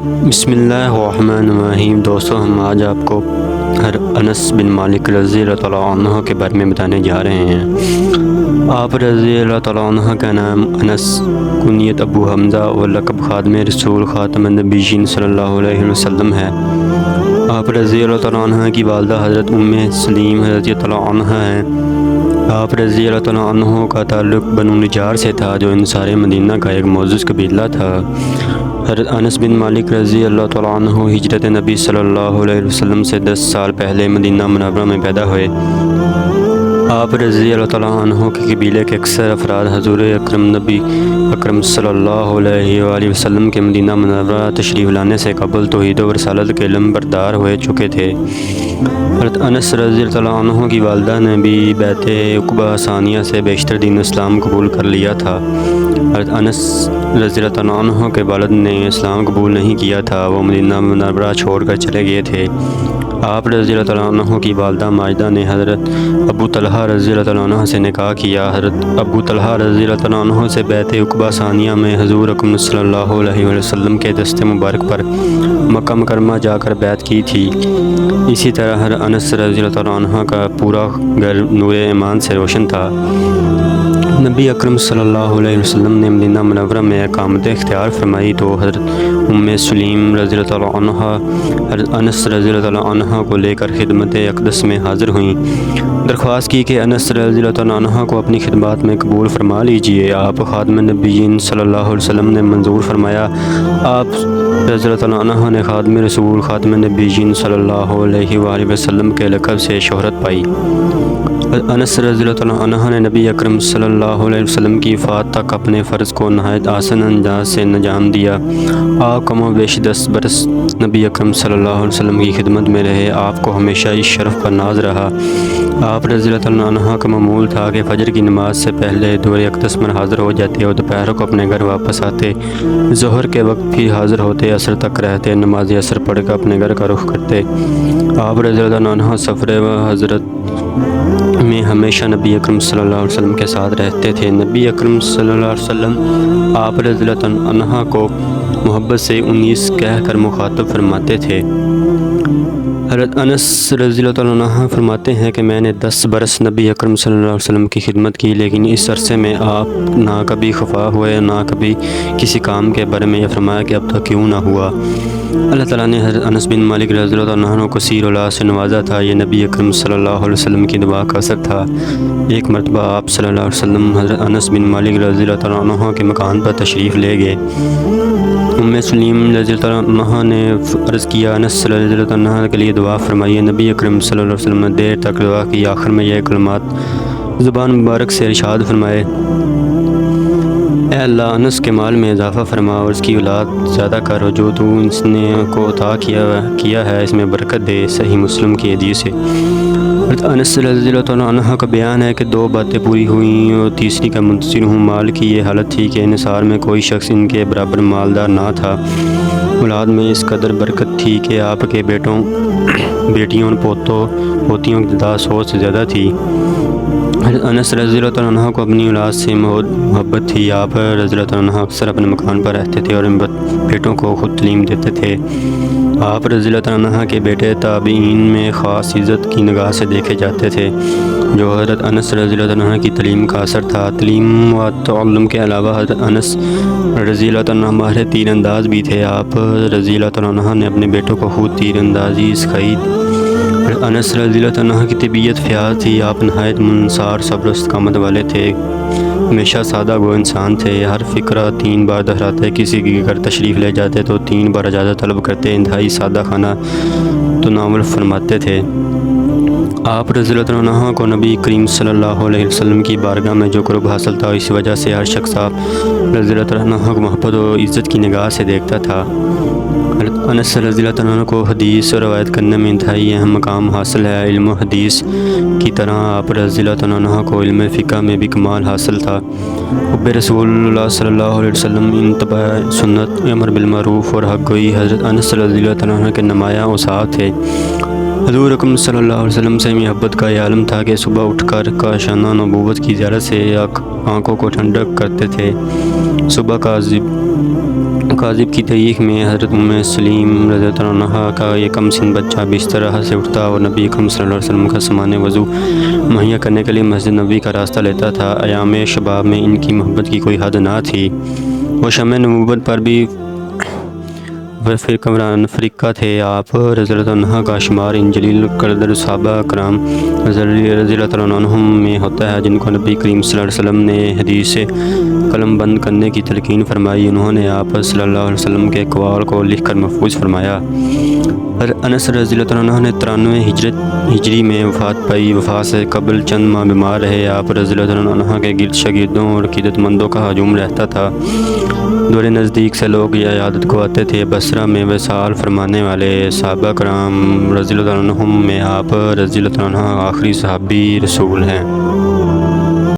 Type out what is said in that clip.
بسم اللہ الرحمن الرحیم۔ دوستو، ہم آج آپ کو انس بن مالک رضی اللہ تعالیٰ عنہ کے بارے میں بتانے جا رہے ہیں۔ آپ رضی اللہ تعالیٰ عنہ کا نام انس، کنیت ابو حمزہ اور لقب خادم رسول خاتم النبیین صلی اللہ علیہ وسلم ہے۔ آپ رضی اللہ تعالیٰ عنہ کی والدہ حضرت ام سلیم رضی اللہ عنہ ہیں۔ آپ رضی اللہ تعالیٰ عنہ کا تعلق بنو نجار سے تھا، جو انصار مدینہ کا ایک معزز قبیلہ تھا۔ حضرت انس بن مالک رضی اللہ تعالیٰ عنہ ہجرت نبی صلی اللہ علیہ وسلم سے 10 سال پہلے مدینہ منورہ میں پیدا ہوئے۔ آپ رضی اللہ تعالیٰ عنہ کے قبیلے کے اکثر افراد حضور اکرم نبی اکرم صلی اللہ علیہ وآلہ وسلم کے مدینہ منورہ تشریف لانے سے قبل توحید و رسالت کے علم بردار ہوئے چکے تھے۔ حضرت انس رضی اللہ تعالیٰ عنہ کی والدہ نے بھی بیعت عقبہ ثانیہ سے بیشتر دین اسلام قبول کر لیا تھا۔ حضرت انس رضی اللہ تعالیٰ عنہ کے والد نے اسلام قبول نہیں کیا تھا، وہ مدینہ منورہ چھوڑ کر چلے گئے تھے۔ آپ رضی اللہ تعالیٰ عنہ کی والدہ ماجدہ نے حضرت ابو طلحہ رضی اللہ تعالیٰ عنہ سے نکاح کیا۔ حضرت ابو طلحہ رضی اللہ تعالیٰ عنہ سے بیعت عقبہ ثانیہ میں حضور اکرم صلی اللہ علیہ وسلم کے دست مبارک پر مکہ مکرمہ جا کر بیعت کی تھی۔ اسی طرح حضرت انس رضی اللہ تعالیٰ عنہ کا پورا گھر نور ایمان سے روشن تھا۔ نبی اکرم صلی اللہ علیہ وسلم نے مدینہ منورہ میں اقامت اختیار فرمائی تو حضرت ام سلیم رضی اللہ تعالیٰ عنہ حضرت انس رضی اللہ تعالیٰ عنہ کو لے کر خدمت اقدس میں حاضر ہوئیں۔ درخواست کی کہ انس رضی اللہ تعالیٰ عنہ کو اپنی خدمات میں قبول فرما لیجئے۔ آپ خاتم النبیین صلی اللہ علیہ وسلم نے منظور فرمایا۔ آپ رضی اللہ تعالیٰ عنہ نے خادم رسول خاتم النبیین صلی اللہ علیہ وآلہ وسلم کے لقب سے شہرت پائی۔ انس رضی اللہ تعالیٰ عنہ نے نبی اکرم صلی اللہ علیہ وسلم کی وفات تک اپنے فرض کو نہایت آسان انداز سے انجام دیا۔ آپ کم و بیش 10 برس نبی اکرم صلی اللہ علیہ وسلم کی خدمت میں رہے۔ آپ کو ہمیشہ اس شرف پر ناز رہا۔ آپ رضی اللہ تعالیٰ عنہ کا معمول تھا کہ فجر کی نماز سے پہلے دور اقدس میں حاضر ہو جاتے اور دوپہر کو اپنے گھر واپس آتے۔ ظہر کے وقت بھی حاضر ہوتے، عصر تک رہتے، نماز عصر پڑھ کر اپنے گھر کا رخ کرتے۔ آپ رضی اللہ تعالیٰ عنہ سفر و حضرت میں ہمیشہ نبی اکرم صلی اللہ علیہ وسلم کے ساتھ رہتے تھے۔ نبی اکرم صلی اللہ علیہ وسلم آپ رضی اللہ تعالیٰ عنہ کو محبت سے 19 کہہ کر مخاطب فرماتے تھے۔ حضرت انس رضی اللہ تعالیٰ عنہ فرماتے ہیں کہ میں نے 10 برس نبی اکرم صلی اللہ علیہ وسلم کی خدمت کی، لیکن اس عرصے میں آپ نہ کبھی خفا ہوئے، نہ کبھی کسی کام کے بارے میں یہ فرمایا کہ اب تک کیوں نہ ہوا۔ اللہ تعالیٰ نے حضرت انس بن مالک رضی اللہ تعالیٰ عنہ کو کثیر اولاد سے نوازا تھا۔ یہ نبی اکرم صلی اللہ علیہ وسلم کی دعا کا اثر تھا۔ ایک مرتبہ آپ صلی اللہ علیہ وسلم حضرت انس بن مالک رضی اللہ تعالیٰ عنہ کے مکان پر تشریف لے گئے۔ ام سلیم رضی اللہ تعالیٰ عنہ نے عرض کیا، انس رضی اللہ تعالیٰ عنہ کے لیے دعا فرمائیے۔ نبی اکرم صلی اللہ علیہ وسلم نے دیر تک دعا کی، آخر میں یہ کلمات زبان مبارک سے ارشاد فرمائے، اے اللہ، انس کے مال میں اضافہ فرما اور اس کی اولاد زیادہ کر، جو تو اس نے کو عطا کیا ہے اس میں برکت دے۔ صحیح مسلم کی حدیث ہے۔ انس رضی اللہ تعالیٰ عنہ کا بیان ہے کہ 2 باتیں پوری ہوئیں اور تیسری کا منتظر ہوں۔ مال کی یہ حالت تھی کہ انصار میں کوئی شخص ان کے برابر مالدار نہ تھا۔ اولاد میں اس قدر برکت تھی کہ آپ کے بیٹیوں اور پوتیوں کی تعداد 100 سے زیادہ تھی۔ انس رضی اللہ تعالیٰ عنہ کو اپنی اولاد سے محبت تھی۔ آپ رضی اللہ تعالیٰ عنہ اکثر اپنے مکان پر رہتے تھے اور ان بیٹوں کو خود تعلیم دیتے تھے۔ آپ رضی اللہ تعالیٰ عنہ کے بیٹے تابعین میں خاص عزت کی نگاہ سے دیکھے جاتے تھے، جو حضرت انس رضی اللہ تعالیٰ عنہ کی تعلیم کا اثر تھا۔ تعلیم و تعلم کے علاوہ حضرت انس رضی اللہ تعالیٰ عنہ ماہر تیر انداز بھی تھے۔ آپ رضی اللہ تعالیٰ عنہ نے اپنے بیٹوں کو خود تیر اندازی سکھائی۔ انس رضی اللہ تعالیٰ عنہ کی طبیعت فیاض تھی۔ آپ نہایت منصار، صبر و استقامت والے تھے، ہمیشہ سادہ گو انسان تھے۔ ہر فقرہ 3 بار دہراتے، کسی کے گھر تشریف لے جاتے تو 3 بار اجازت طلب کرتے، انتہائی سادہ کھانا تناول فرماتے تھے۔ آپ رضی اللہ تعالیٰ عنہ کو نبی کریم صلی اللہ علیہ وسلم کی بارگاہ میں جو قرب حاصل تھا، اس وجہ سے ہر شخص آپ رضی اللہ تعالیٰ عنہ کو محبت و عزت کی نگاہ سے دیکھتا تھا۔ انس رضی اللہ تعالیٰ عنہ کو حدیث اور روایت کرنے میں انتہائی اہم مقام حاصل ہے۔ علم و حدیث کی طرح آپ رضی اللہ تعالیٰ عنہ کو علم فقہ میں بھی کمال حاصل تھا۔ حب رسول اللہ صلی اللہ علیہ وسلم، اتباع سنت، امر بالمعروف اور حق گوئی حضرت انس رضی اللہ تعالیٰ عنہ کے نمایاں اوصاف تھے۔ حضور اکرم صلی اللہ علیہ وسلم سے محبت کا یہ عالم تھا کہ صبح اٹھ کر کاشانہ نبوت کی زیارت سے آنکھوں کو ٹھنڈک کرتے تھے۔ صبح کا کاذب کی تاریخ میں حضرت سلیم رضی اللہ عنہ کا یہ کم سن بچہ بستر سے اٹھتا اور نبی اکرم صلی اللہ علیہ وسلم کا سامان وضو مہیا کرنے کے لیے مسجد نبوی کا راستہ لیتا تھا۔ ایام شباب میں ان کی محبت کی کوئی حد نہ تھی، وہ شمع نبوت پر بھی فرقہ تھے۔ آپ رضی اللہ عنہ کا شمار ان جلیل قدر صحابہ کرام رضی اللہ عنہم میں ہوتا ہے جن کو نبی کریم صلی اللہ علیہ وسلم نے حدیث قلم بند کرنے کی تلقین فرمائی۔ انہوں نے آپ صلی اللہ علیہ وسلم کے اقوال کو لکھ کر محفوظ فرمایا۔ انس رضی اللہ عنہ نے 93 ہجری میں وفات پائی۔ وفات سے قبل چند ماہ بیمار رہے۔ آپ رضی اللہ عنہ کے گرد شاگردوں اور عقیدت مندوں کا ہجوم رہتا تھا۔ دور نزدیک سے لوگ یہ عیادت کو آتے تھے۔ بصرہ میں وصال فرمانے والے صحابہ کرام رضی اللہ عنہم میں آپ رضی اللہ عنہ آخری صحابی رسول ہیں۔